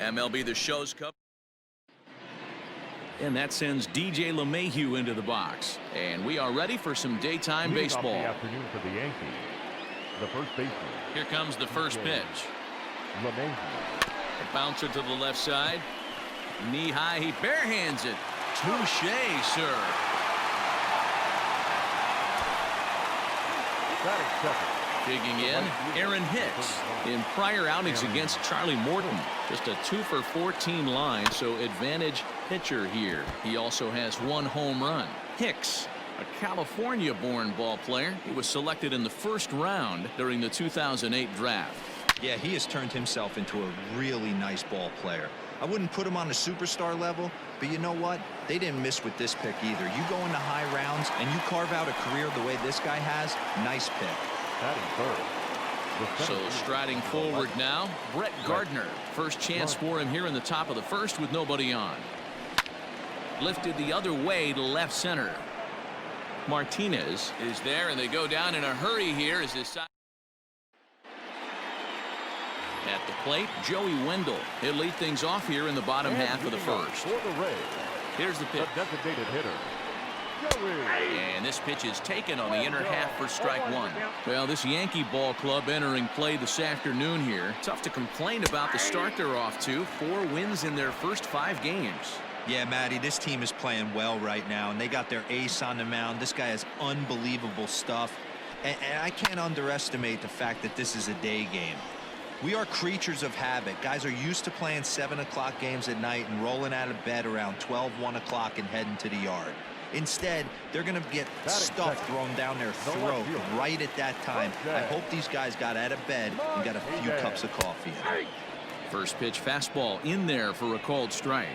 MLB The Show's Cup. And that sends DJ LeMahieu into the box. And we are ready for some daytime baseball. The afternoon for the Yankees. The first baseman. Here comes the first pitch. LeMahieu. A bouncer to the left side. Knee high, he barehands it. Touche, sir. Digging in, Aaron Hicks. In prior outings against Charlie Morton, just a 2-for-14 line, so advantage pitcher here. He also has 1 home run. Hicks, a California-born ball player. He was selected in the first round during the 2008 draft. Yeah, he has turned himself into a really nice ball player. I wouldn't put him on a superstar level, but you know what? They didn't miss with this pick either. You go into high rounds and you carve out a career the way this guy has. Nice pick. So striding forward now, Brett Gardner. First chance for him here in the top of the first with nobody on. Lifted the other way to left center. Martinez is there, and they go down in a hurry here as this side. At the plate, Joey Wendell. He'll lead things off here in the bottom half of the first. Here's the pitch. The designated hitter. And this pitch is taken on the inner half for strike 1. Well, this Yankee ball club entering play this afternoon here. Tough to complain about the start they're off to. 4 wins in their first 5 games. Yeah, Matty, this team is playing well right now, and they got their ace on the mound. This guy has unbelievable stuff, and I can't underestimate the fact that this is a day game. We are creatures of habit. Guys are used to playing 7 o'clock games at night and rolling out of bed around 12, 1 o'clock and heading to the yard. Instead, they're going to get stuff thrown down their throat right at that time. I hope these guys got out of bed and got a few cups of coffee. First pitch fastball in there for a called strike.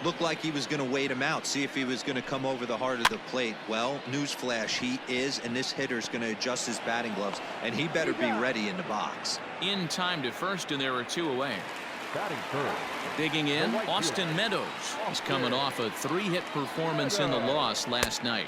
Looked like he was going to wait him out, see if he was going to come over the heart of the plate. Well, newsflash, he is, and this hitter's going to adjust his batting gloves, and he better be ready in the box. In time to first, and there are 2 away. Batting third. Digging in, Austin Meadows. He's coming off a 3-hit performance in the loss last night.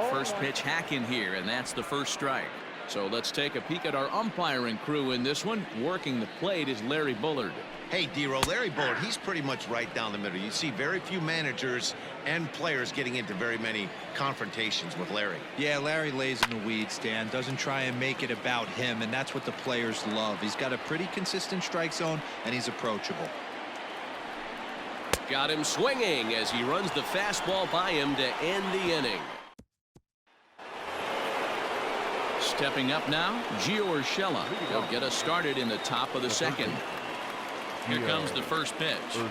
First pitch hack in here, and that's the first strike. So let's take a peek at our umpiring crew in this one. Working the plate is Larry Bullard. Hey, D-Row, Larry Bullard, he's pretty much right down the middle. You see very few managers and players getting into very many confrontations with Larry. Yeah, Larry lays in the weeds, Dan. Doesn't try and make it about him, and that's what the players love. He's got a pretty consistent strike zone, and he's approachable. Got him swinging as he runs the fastball by him to end the inning. Stepping up now, Gio Urshela. He'll get us started in the top of the second. Here comes the first pitch. A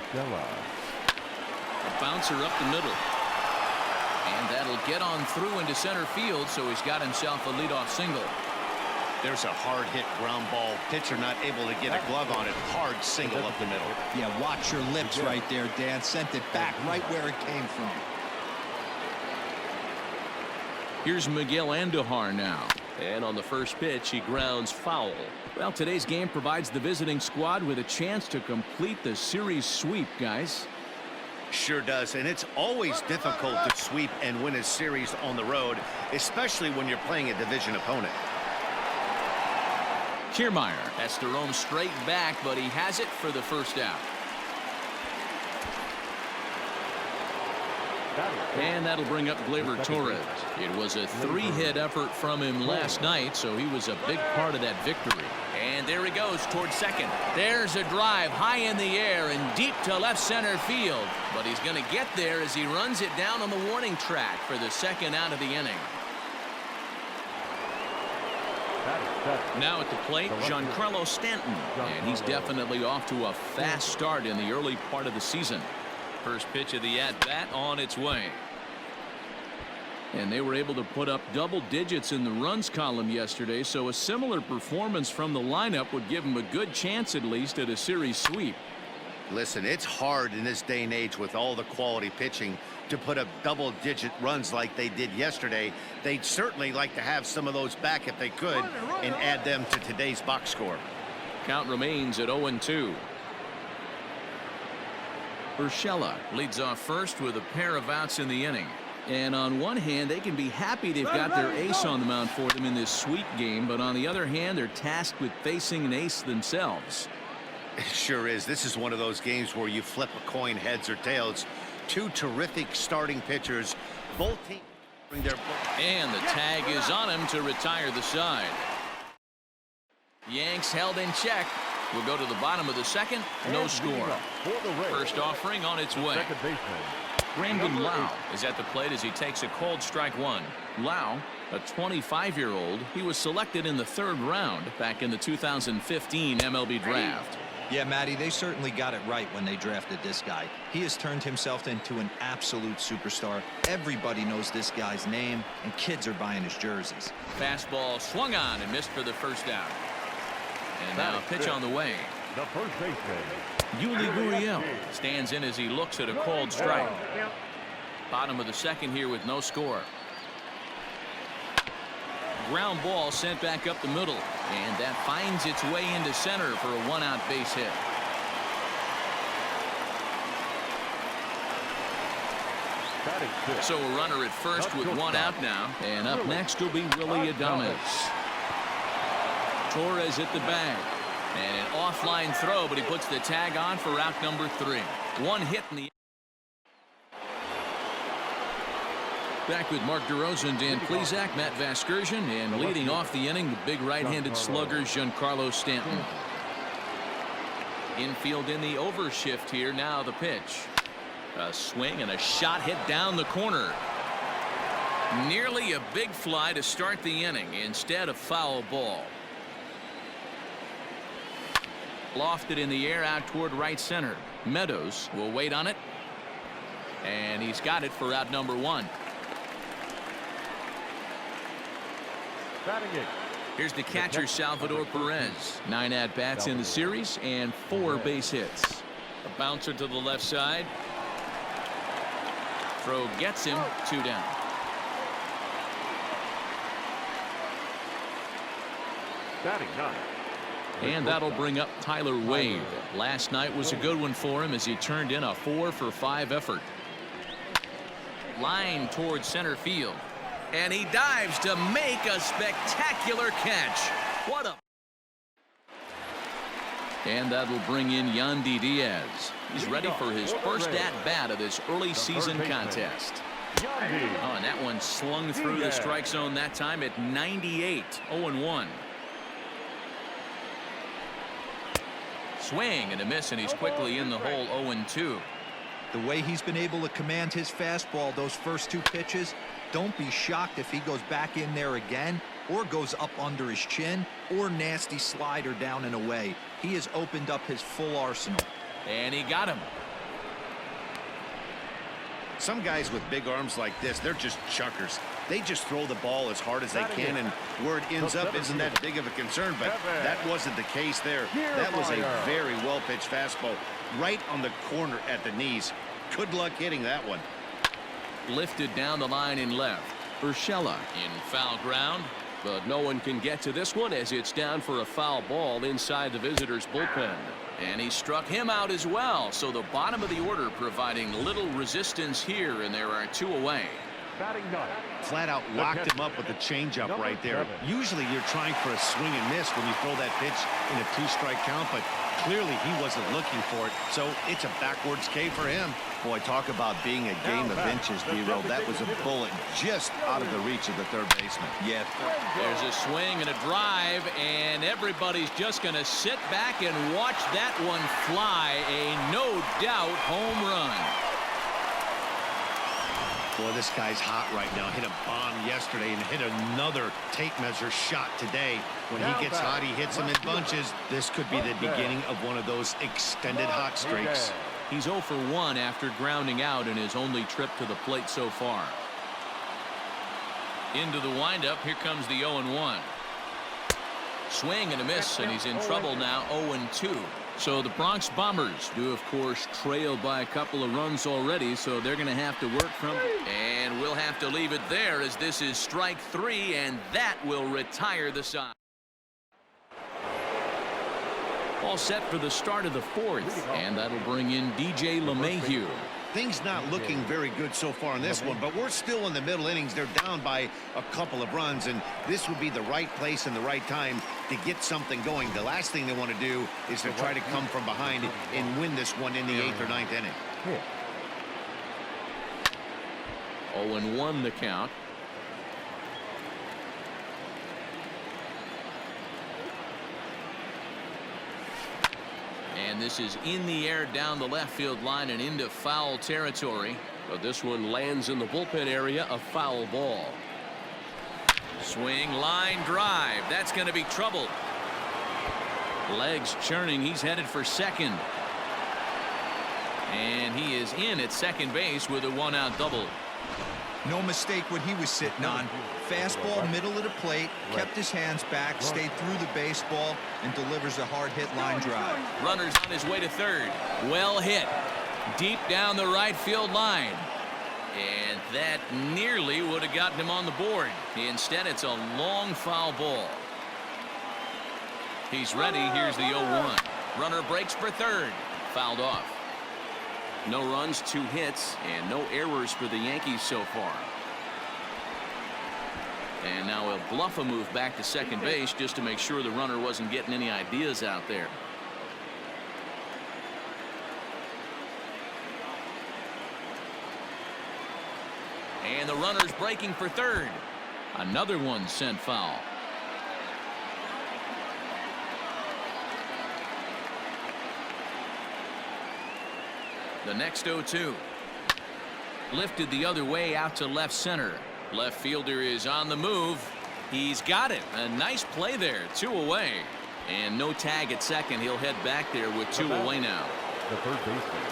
bouncer up the middle. And that'll get on through into center field, so he's got himself a leadoff single. There's a hard hit ground ball. Pitcher not able to get a glove on it. Hard single up the middle. Yeah, watch your lips right there, Dan. Sent it back right where it came from. Here's Miguel Andujar now. And on the first pitch, he grounds foul. Well, today's game provides the visiting squad with a chance to complete the series sweep, guys. Sure does, and it's always difficult to sweep and win a series on the road, especially when you're playing a division opponent. Kiermaier has to roam straight back, but he has it for the first out. And that'll bring up Gleyber Torres. It was a 3-hit effort from him last night, so he was a big part of that victory. And there he goes towards second. There's a drive high in the air and deep to left center field. But he's going to get there as he runs it down on the warning track for the second out of the inning. Now at the plate, Giancarlo Stanton. And he's definitely off to a fast start in the early part of the season. First pitch of the at-bat on its way. And they were able to put up double digits in the runs column yesterday, so a similar performance from the lineup would give them a good chance at least at a series sweep. Listen, it's hard in this day and age with all the quality pitching to put up double-digit runs like they did yesterday. They'd certainly like to have some of those back if they could and add them to today's box score. Count remains at 0-2. Urshela leads off first with a pair of outs in the inning. And on one hand, they can be happy they've got their ace on the mound for them in this sweep game, but on the other hand, they're tasked with facing an ace themselves. It sure is. This is one of those games where you flip a coin heads or tails. Two terrific starting pitchers. Both teams bring their... And the tag is on him to retire the side. Yanks held in check. We'll go to the bottom of the second. No score. First offering on its way. Second baseman, Brandon Lau is at the plate as he takes a cold strike one. Lau, a 25-year-old, he was selected in the 3rd round back in the 2015 MLB draft. Yeah, Matty, they certainly got it right when they drafted this guy. He has turned himself into an absolute superstar. Everybody knows this guy's name, and kids are buying his jerseys. Fastball swung on and missed for the first out. And now a pitch on the way. the first baseman, Yuli Gurriel stands in as he looks at a called strike. Bottom of the second here with no score. Ground ball sent back up the middle, and that finds its way into center for a one-out base hit. So a runner at first with one out now, and up next will be Willie Adames. Torres at the bag, and an offline throw, but he puts the tag on for out number 3. One hit in the... Back with Mark DeRosa, Dan Plesac, Matt Vasgersian, and leading off the inning, the big right-handed slugger, Giancarlo Stanton. Infield in the overshift here. Now the pitch. A swing and a shot hit down the corner. Nearly a big fly to start the inning. Instead, a foul ball. Lofted in the air out toward right center. Meadows will wait on it. And he's got it for out number 1. Here's the catcher, Salvador Perez. 9 at-bats in the series and 4 base hits. A bouncer to the left side. Throw gets him 2 down. And that'll bring up Tyler Wade. Last night was a good one for him as he turned in a 4-for-5 effort. Line towards center field. And he dives to make a spectacular catch. What a... And that'll bring in Yandy Diaz. He's ready for his first at-bat of this early season contest. Oh, and that one slung through the strike zone that time at 98. 0-1. Swing and a miss, and he's quickly in the hole. 0-2. The way he's been able to command his fastball those first 2 pitches, don't be shocked if he goes back in there again or goes up under his chin or nasty slider down and away. He has opened up his full arsenal. And he got him. Some guys with big arms like this, they're just chuckers. They just throw the ball as hard as they can, and where it ends up isn't that big of a concern, but that wasn't the case there. That was a very well-pitched fastball right on the corner at the knees. Good luck hitting that one. Lifted down the line in left. Urshela in foul ground, but no one can get to this one as it's down for a foul ball inside the visitors' bullpen. And he struck him out as well, so the bottom of the order providing little resistance here, and there are 2 away. Flat out locked him up with the changeup right there. Usually you're trying for a swing and miss when you throw that pitch in a 2-strike count, but clearly he wasn't looking for it, so it's a backwards K for him. Boy, talk about being a game of inches, D-Roll. That was a bullet just out of the reach of the third baseman. Yeah. There's a swing and a drive, and everybody's just going to sit back and watch that one fly. A no-doubt home run. Boy, this guy's hot right now. Hit a bomb yesterday and hit another tape measure shot today. When he gets hot, he hits them in bunches. This could be the beginning of one of those extended hot streaks. He's 0 for 1 after grounding out in his only trip to the plate so far. Into the windup. Here comes the 0-1. Swing and a miss, and he's in trouble now. 0-2. So the Bronx Bombers do, of course, trail by a couple of runs already, so they're going to have to work from it. And we'll have to leave it there as this is strike 3, and that will retire the side. All set for the start of the 4th, and that'll bring in DJ LeMahieu. Things not looking very good so far in this one, but we're still in the middle innings. They're down by a couple of runs, and this would be the right place and the right time to get something going. The last thing they want to do is to try to come from behind and win this one in the 8th or 9th inning. 0-1 the count. And this is in the air down the left field line and into foul territory. But this one lands in the bullpen area, a foul ball. Swing, line drive. That's going to be trouble. Legs churning. He's headed for second. And he is in at second base with a 1-out double. No mistake what he was sitting on. Fastball, middle of the plate, kept his hands back, stayed through the baseball, and delivers a hard hit line drive. Runner's on his way to third. Well hit. Deep down the right field line. And that nearly would have gotten him on the board. Instead, it's a long foul ball. He's ready. Here's the 0-1. Runner breaks for third. Fouled off. No runs, 2 hits, and no errors for the Yankees so far. And now he'll bluff a move back to second base just to make sure the runner wasn't getting any ideas out there. And the runner's breaking for third. Another one sent foul. The next 0-2. Lifted the other way out to left center. Left fielder is on the move. He's got it. A nice play there. 2 away. And no tag at second. He'll head back there with 2 away now. The third baseman.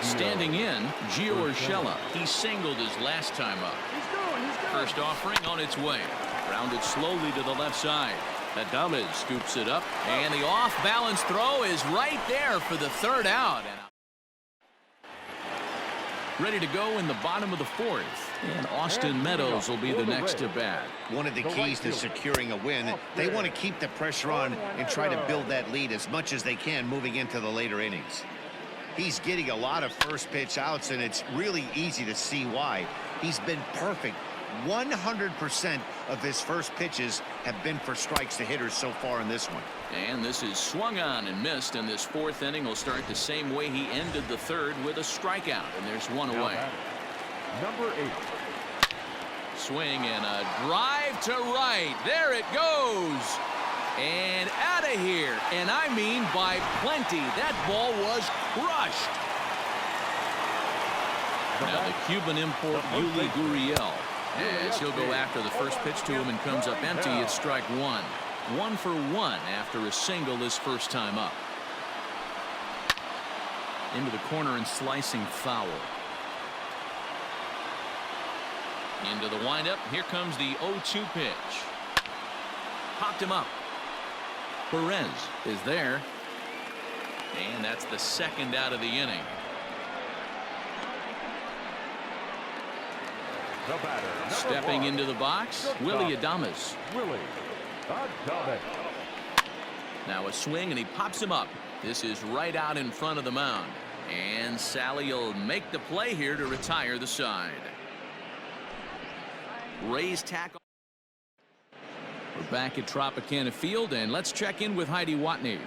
Standing in, Gio Urshela. He singled his last time up. First offering on its way. Grounded slowly to the left side. Adames scoops it up. And the off-balance throw is right there for the 3rd out. Ready to go in the bottom of the 4th. And Austin Meadows will be the next to bat. One of the keys to securing a win, they want to keep the pressure on and try to build that lead as much as they can moving into the later innings. He's getting a lot of first pitch outs, and it's really easy to see why. He's been perfect. 100% of his first pitches have been for strikes to hitters so far in this one. And this is swung on and missed, and this 4th inning will start the same way he ended the 3rd with a strikeout, and there's 1 away. Number 8. Swing and a drive to right. There it goes. And out of here. And I mean by plenty. That ball was crushed. Now the Cuban import Yuli Gurriel. As he'll go after the first pitch to him and comes up empty, it's strike 1. 1 for 1 after a single his first time up. Into the corner and slicing foul. Into the windup. Here comes the 0-2 pitch. Popped him up. Perez is there. And that's the 2nd out of the inning. The batter, stepping into the box, Willie Adames. Now a swing, and he pops him up. This is right out in front of the mound. And Sally will make the play here to retire the side. Raised tackle. We're back at Tropicana Field, and let's check in with Heidi Watney.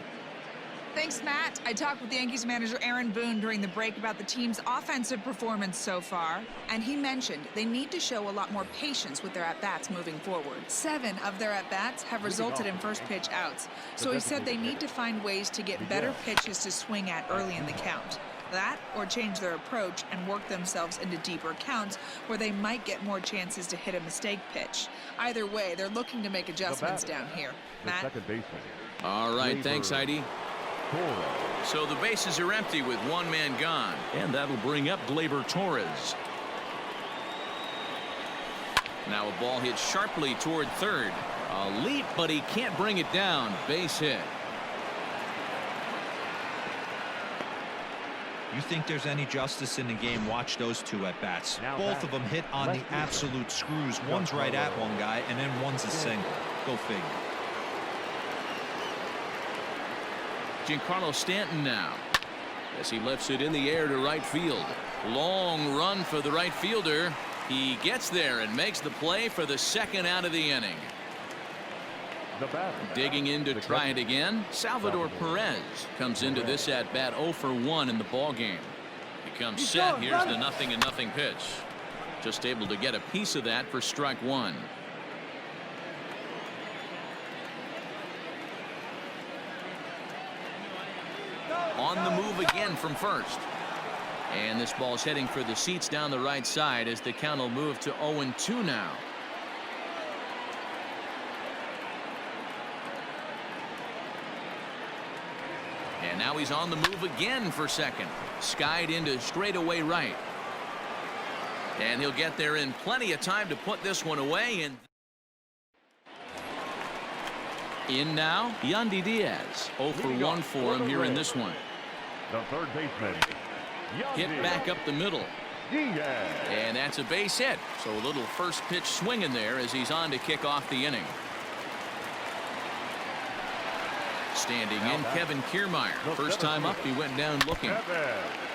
Thanks, Matt. I talked with Yankees manager Aaron Boone during the break about the team's offensive performance so far, and he mentioned they need to show a lot more patience with their at-bats moving forward. 7 of their at-bats have resulted in first pitch outs, so he said they need to find ways to get better pitches to swing at early in the count. That, or change their approach and work themselves into deeper counts where they might get more chances to hit a mistake pitch. Either way, they're looking to make adjustments down here. Matt? All right, thanks, Heidi. So the bases are empty with 1 man gone, and that'll bring up Gleyber Torres. Now a ball hit sharply toward third. A leap, but he can't bring it down. Base hit. You think there's any justice in the game? Watch those 2 at bats. Both of them hit on the absolute screws. One's right at one guy, and then one's a single. Go figure. Giancarlo Stanton now. as he lifts it in the air to right field. Long run for the right fielder. He gets there and makes the play for the second out of the inning. The batter. Digging in to try it again. Salvador Perez comes into this at bat 0 for 1 in the ball game. He comes set. Here's the 0-0 pitch. Just able to get a piece of that for strike one. On the move again from first. And this ball's heading for the seats down the right side as the count will move to 0-2 now. And now he's on the move again for second. Skied into straightaway right. And he'll get there in plenty of time to put this one away. And in now, Yandy Diaz. 0 for 1 for him here in this one. The third baseman. Hit back up the middle. Diaz. And that's a base hit. So a little first pitch swing in there as he's on to kick off the inning. Standing in, Kevin Kiermaier. First time up, he went down looking.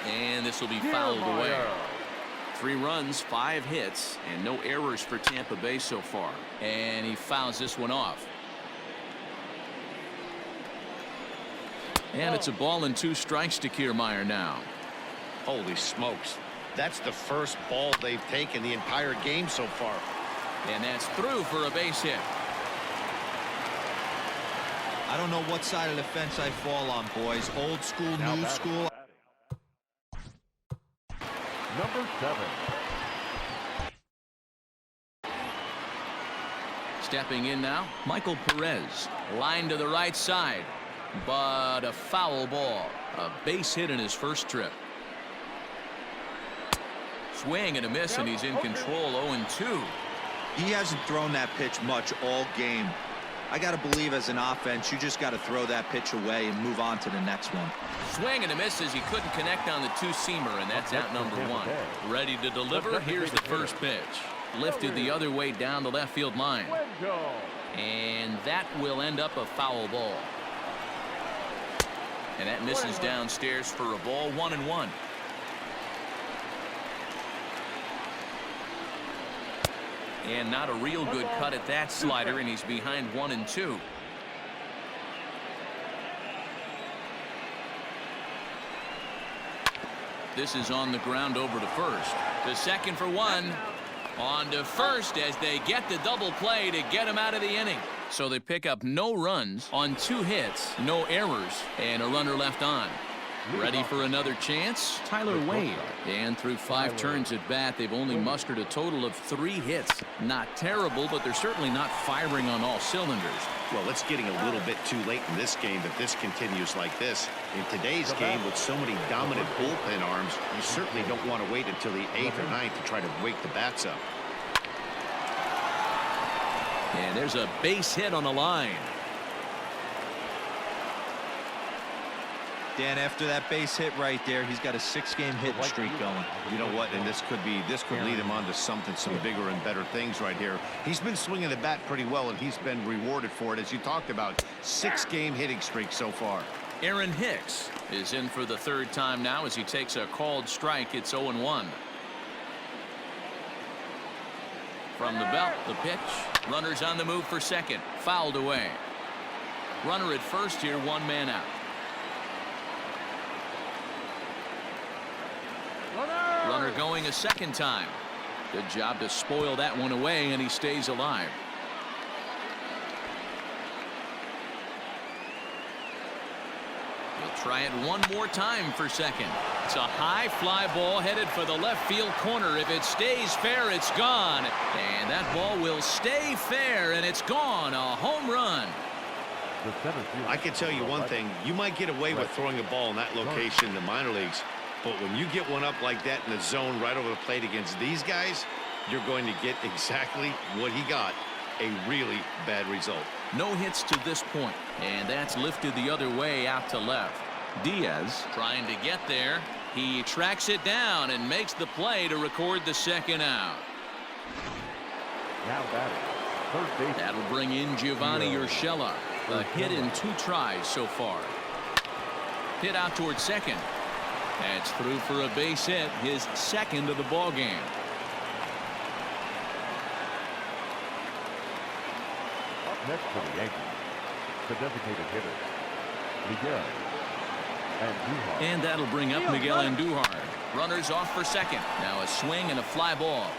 And this will be fouled away. 3 runs, 5 hits, and no errors for Tampa Bay so far. And he fouls this one off. And it's a ball and 2 strikes to Kiermaier now. Holy smokes. That's the first ball they've taken the entire game so far. And that's through for a base hit. I don't know what side of the fence I fall on, boys. Old school, new school. Number 7. Stepping in now, Michael Perez. Line to the right side. But a foul ball. A base hit in his first trip. Swing and a miss, and he's in control. 0-2. He hasn't thrown that pitch much all game. I got to believe as an offense, you just got to throw that pitch away and move on to the next one. Swing and a miss as he couldn't connect on the 2-seamer, and that's out number 1. Ready to deliver. Here's the first pitch. Lifted the other way down the left field line. And that will end up a foul ball. And that misses downstairs for a ball. 1-1. And not a real good cut at that slider, and he's behind 1-2. This is on the ground over to first. To second for 1. On to first as they get the double play to get him out of the inning. So they pick up no runs on 2 hits, no errors, and a runner left on. Ready for another chance? Tyler Wade. And through 5 turns at bat, they've only mustered a total of 3 hits. Not terrible, but they're certainly not firing on all cylinders. Well, it's getting a little bit too late in this game if this continues like this. In today's game, with so many dominant bullpen arms, you certainly don't want to wait until the 8th or 9th to try to wake the bats up. And there's a base hit on the line. Dan, after that base hit right there, he's got a 6-game hit streak going. You know what? And this could lead him on to some bigger and better things right here. He's been swinging the bat pretty well, and he's been rewarded for it, as you talked about. 6-game hitting streak so far. Aaron Hicks is in for the 3rd time now as he takes a called strike. It's 0-1. From the belt, the pitch. Runners on the move for second. Fouled away. Runner at first here, 1 man out. Runner going a 2nd time. Good job to spoil that one away, and he stays alive. He'll try it one more time for second. It's a high fly ball headed for the left field corner. If it stays fair, it's gone. And that ball will stay fair, and it's gone. A home run. I can tell you one thing. You might get away with throwing a ball in that location in the minor leagues. But when you get one up like that in the zone right over the plate against these guys, you're going to get exactly what he got. A really bad result. No hits to this point, and that's lifted the other way out to left. Diaz trying to get there. He tracks it down and makes the play to record the 2nd out. Now batting, third base. That'll bring in Giovanni Urshela. A hit in 2 tries so far. Hit out towards second. That's through for a base hit, his second of the ball game. Up next for the Yankees, the designated hitter, Miguel Andujar. And that'll bring up Miguel Andujar. Runners off for second. Now a swing and a fly ball.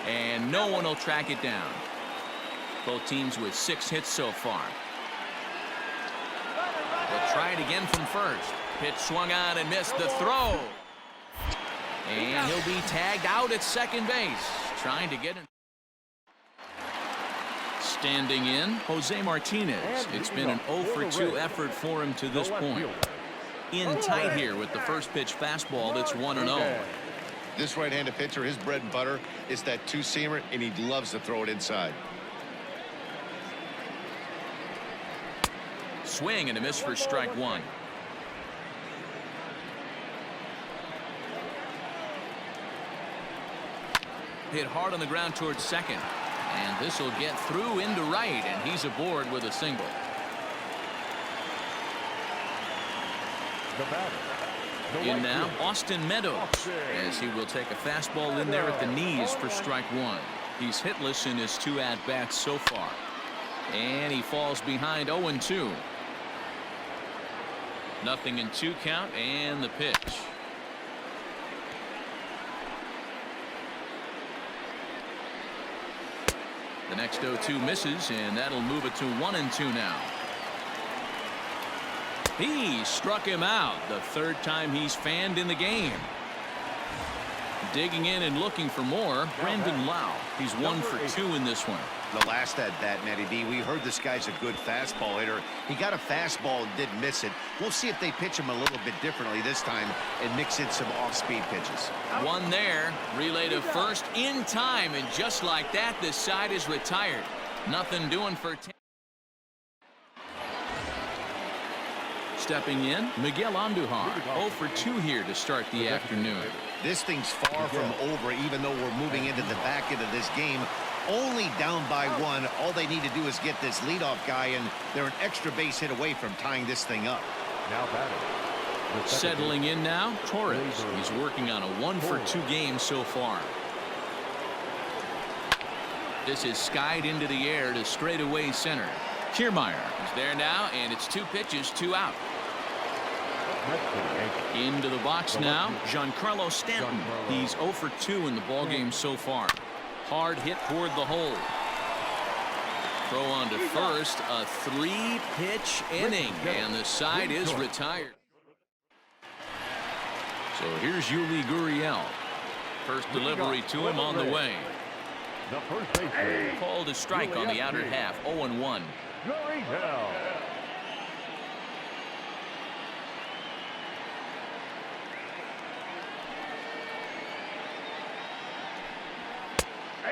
And no one will track it down. Both teams with 6 hits so far. They'll try it again from first. Pitch swung on and missed the throw. And he'll be tagged out at second base. Trying to get in. Standing in, Jose Martinez. It's been an 0 for 2 effort for him to this point. In tight here with the first pitch fastball that's 1-0. This right-handed pitcher, his bread and butter is that two-seamer, and he loves to throw it inside. Swing and a miss for strike 1. Hit hard on the ground towards second. And this will get through into right, and he's aboard with a single. The batter, In now, Austin Meadows, as he will take a fastball in there at the knees for strike 1. He's hitless in his 2 at-bats so far. And he falls behind 0-2. 0-2 count, and the pitch. The next 0-2 misses, and that'll move it to 1-2 now. He struck him out, the 3rd time he's fanned in the game. Digging in and looking for more, Brandon Lau. He's 1 for 2 in this one. The last at-bat, Matty B, we heard this guy's a good fastball hitter. He got a fastball and didn't miss it. We'll see if they pitch him a little bit differently this time and mix in some off-speed pitches. One there, relay to first in time, and just like that, this side is retired. Nothing doing for 10. Stepping in, Miguel Andujar, 0 for 2 here to start the afternoon. This thing's far from over, even though we're moving into the back end of this game. Only down by 1. All they need to do is get this leadoff guy, and they're an extra base hit away from tying this thing up. Now batting. Settling in now, Torres. He's working on a 1 for 2 game so far. This is skied into the air to straightaway center. Kiermaier is there now, and it's 2 pitches, 2 out. Into the box now, Giancarlo Stanton. He's 0 for 2 in the ballgame so far. Hard hit toward the hole. Throw on to first, a 3-pitch inning, and the side is retired. So here's Yuli Gurriel. First delivery to him on the way. The first baseman. Called a strike on the outer half, 0-1. Gurriel.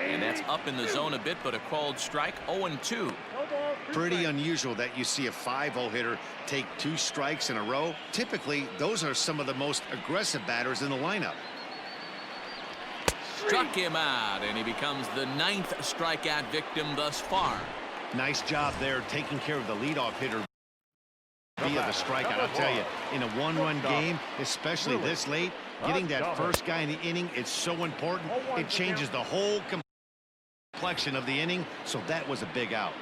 And that's up in the zone a bit, but a called strike, 0-2. Pretty unusual that you see a 5-0 hitter take 2 strikes in a row. Typically, those are some of the most aggressive batters in the lineup. Struck him out, and he becomes the 9th strikeout victim thus far. Nice job there taking care of the leadoff hitter via the strikeout. I'll tell you, in a 1-run game, especially this late, getting that first guy in the inning is so important. It changes the whole complexion of the inning, so that was a big out.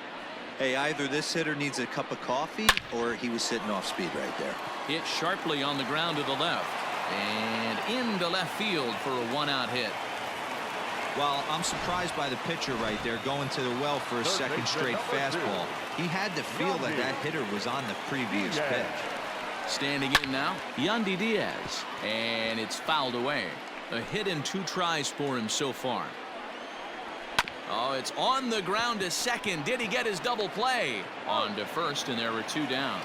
Hey, either this hitter needs a cup of coffee or he was sitting off speed right there. Hit sharply on the ground to the left, and into left field for a 1-out hit. Well, I'm surprised by the pitcher right there going to the well for a second straight fastball. He had to feel that that hitter was on the previous pitch. Standing in now, Yandy Diaz, and it's fouled away. A hit and 2 tries for him so far. Oh, it's on the ground to second. Did he get his double play? On to first, and there were 2 down.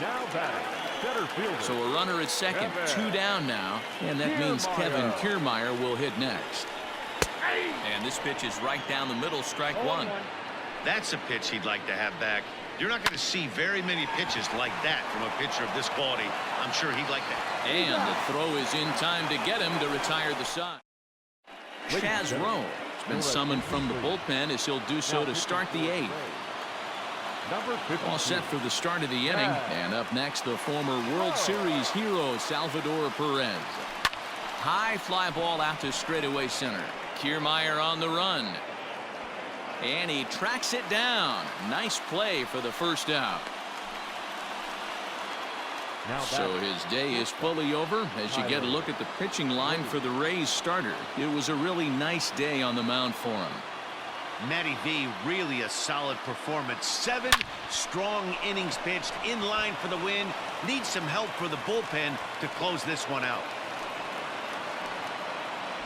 Now batting. Center fielder. So a runner at second, 2 down now, and that means Kevin Kiermaier will hit next. And this pitch is right down the middle, strike 1. That's a pitch he'd like to have back. You're not going to see very many pitches like that from a pitcher of this quality. I'm sure he'd like that. And the throw is in time to get him to retire the side. Chaz Rowe has been summoned from the bullpen as he'll do so to start the 8th. Number 52. All set for the start of the inning. And up next, the former World Series hero, Salvador Perez. High fly ball out to straightaway center. Kiermaier on the run. And he tracks it down. Nice play for the first out. So his day is fully over as you get a look at the pitching line for the Rays starter. It was a really nice day on the mound for him. Matty V, really a solid performance. 7 strong innings pitched, in line for the win. Needs some help for the bullpen to close this one out.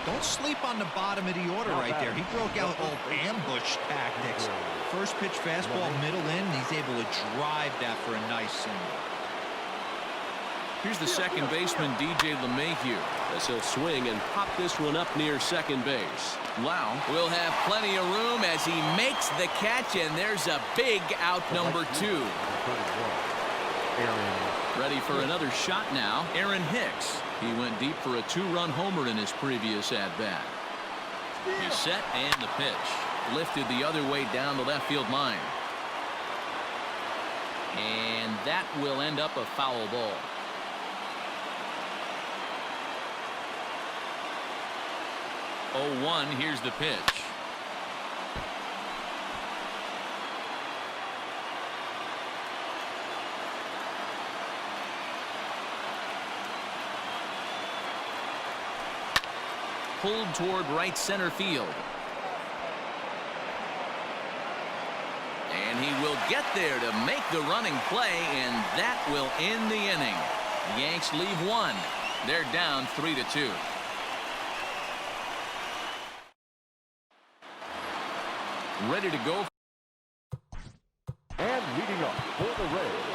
Don't sleep on the bottom of the order right there. He broke out old ambush tactics. First pitch fastball, middle in. He's able to drive that for a nice single. Here's the second baseman, DJ LeMahieu. As he'll swing and pop this one up near second base. Lau will have plenty of room as he makes the catch, and there's a big out number 2. Ready for another shot now, Aaron Hicks. He went deep for a 2-run homer in his previous at-bat. He's set, and the pitch. Lifted the other way down the left field line. And that will end up a foul ball. 0-1, here's the pitch. Pulled toward right center field. And he will get there to make the running play, and that will end the inning. The Yanks leave 1. They're down 3-2. Ready to go. And leading up for the Rays,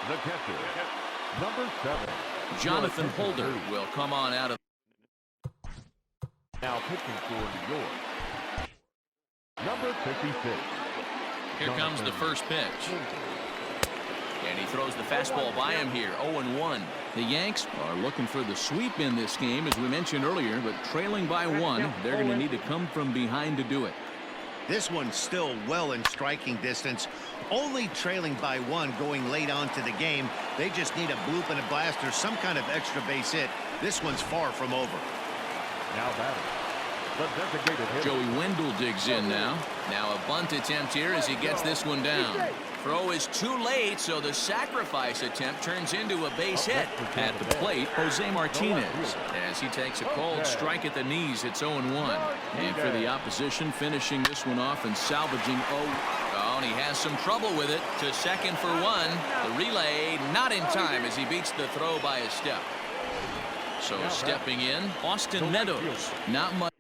the catcher, number 7. Jonathan Holder will come on out of. Now pitching for New York, number 56. Here comes the first pitch. And he throws the fastball by him here. 0-1. The Yanks are looking for the sweep in this game, as we mentioned earlier, but trailing by 1, they're going to need to come from behind to do it. This one's still well in striking distance. Only trailing by 1 going late on to the game. They just need a bloop and a blast or some kind of extra base hit. This one's far from over. Now batting, the designated hitter. Joey Wendell digs in now. Now a bunt attempt here as he gets this one down. Throw is too late, so the sacrifice attempt turns into a base hit. At the plate, Jose Martinez. As he takes a cold strike at the knees, it's 0-1. And for the opposition, finishing this one off and salvaging. And he has some trouble with it. To second for 1. The relay not in time as he beats the throw by a step. So stepping in, Austin Meadows. Not much.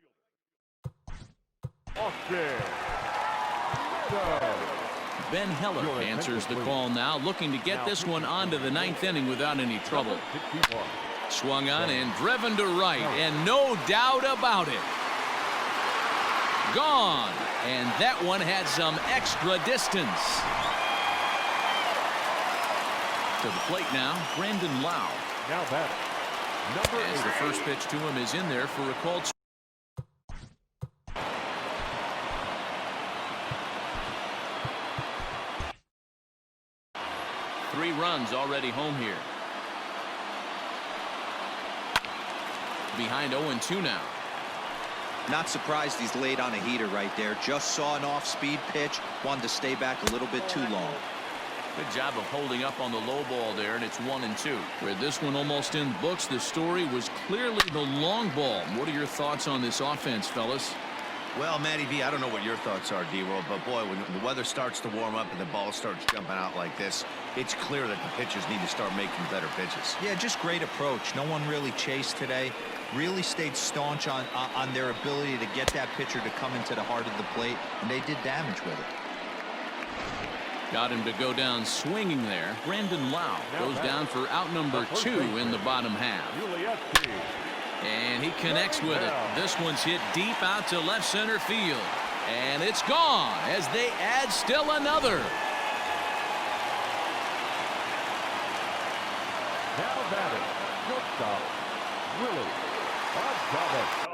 Ben Heller answers the call now, looking to get this one onto the 9th inning without any trouble. Swung on and driven to right, and no doubt about it. Gone, and that one had some extra distance. To the plate now, Brandon Lau. Now batting, number 8. As the first pitch to him is in there for a called. 3 runs already home here. Behind 0-2 now. Not surprised he's laid on a heater right there. Just saw an off-speed pitch. Wanted to stay back a little bit too long. Good job of holding up on the low ball there, and it's 1-2. With this one almost in the books, the story was clearly the long ball. What are your thoughts on this offense, fellas? Well, Matty V, I don't know what your thoughts are, D-Roll, but boy, when the weather starts to warm up and the ball starts jumping out like this, it's clear that the pitchers need to start making better pitches. Yeah, just great approach. No one really chased today. Really stayed staunch on their ability to get that pitcher to come into the heart of the plate, and they did damage with it. Got him to go down swinging there. Brandon Lau goes down for out number 2 in the bottom half. And he connects with it. This one's hit deep out to left center field. And it's gone as they add still another. Now batting, shortstop, Willie Chavez.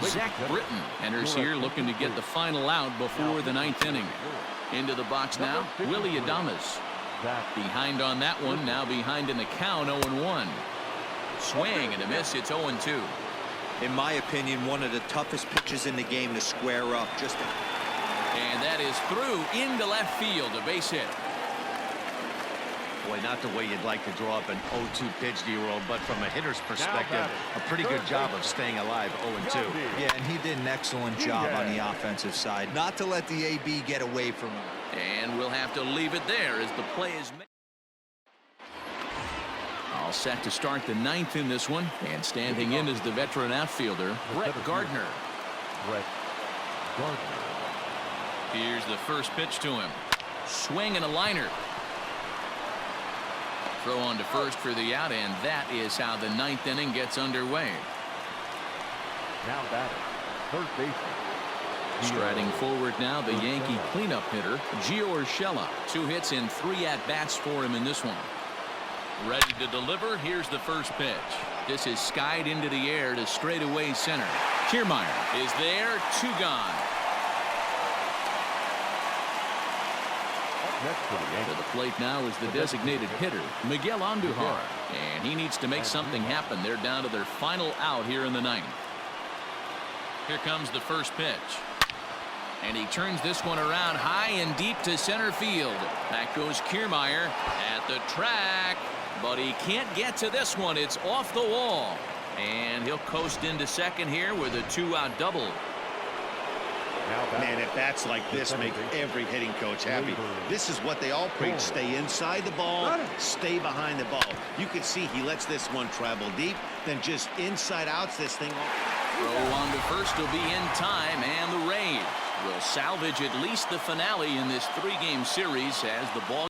Zach Britton enters here looking to get the final out before the 9th inning. Into the box now, Willie Adames. Behind on that one, now behind in the count, 0-1. Swing and a miss, it's 0-2. In my opinion, one of the toughest pitches in the game to square up. And that is through into left field, a base hit. Boy, not the way you'd like to draw up an 0-2 pitch, D-roll, but from a hitter's perspective, a pretty good job of staying alive, 0-2. Yeah, and he did an excellent job on the offensive side. Not to let the AB get away from him. And we'll have to leave it there as the play is made. All set to start the 9th in this one. And standing in is the veteran outfielder, Brett Gardner. Here's the first pitch to him. Swing and a liner. Throw on to first for the out, and that is how the 9th inning gets underway. Now batting, third baseman. Striding forward now, the Yankee cleanup hitter, Gio Urshela. 2 hits and 3 at-bats for him in this one. Ready to deliver. Here's the first pitch. This is skied into the air to straightaway center. Kiermaier is there, 2 gone. To the plate now is the designated hitter, Miguel Andujar. And he needs to make something happen. They're down to their final out here in the 9th. Here comes the first pitch. And he turns this one around high and deep to center field. Back goes Kiermaier at the track. But he can't get to this one. It's off the wall. And he'll coast into second here with a 2-out double. Man, at bats like this make every hitting coach happy. This is what they all preach. Stay inside the ball, stay behind the ball. You can see he lets this one travel deep, then just inside outs this thing. Throw on to first will be in time, and the Rays will salvage at least the finale in this 3-game series as the ball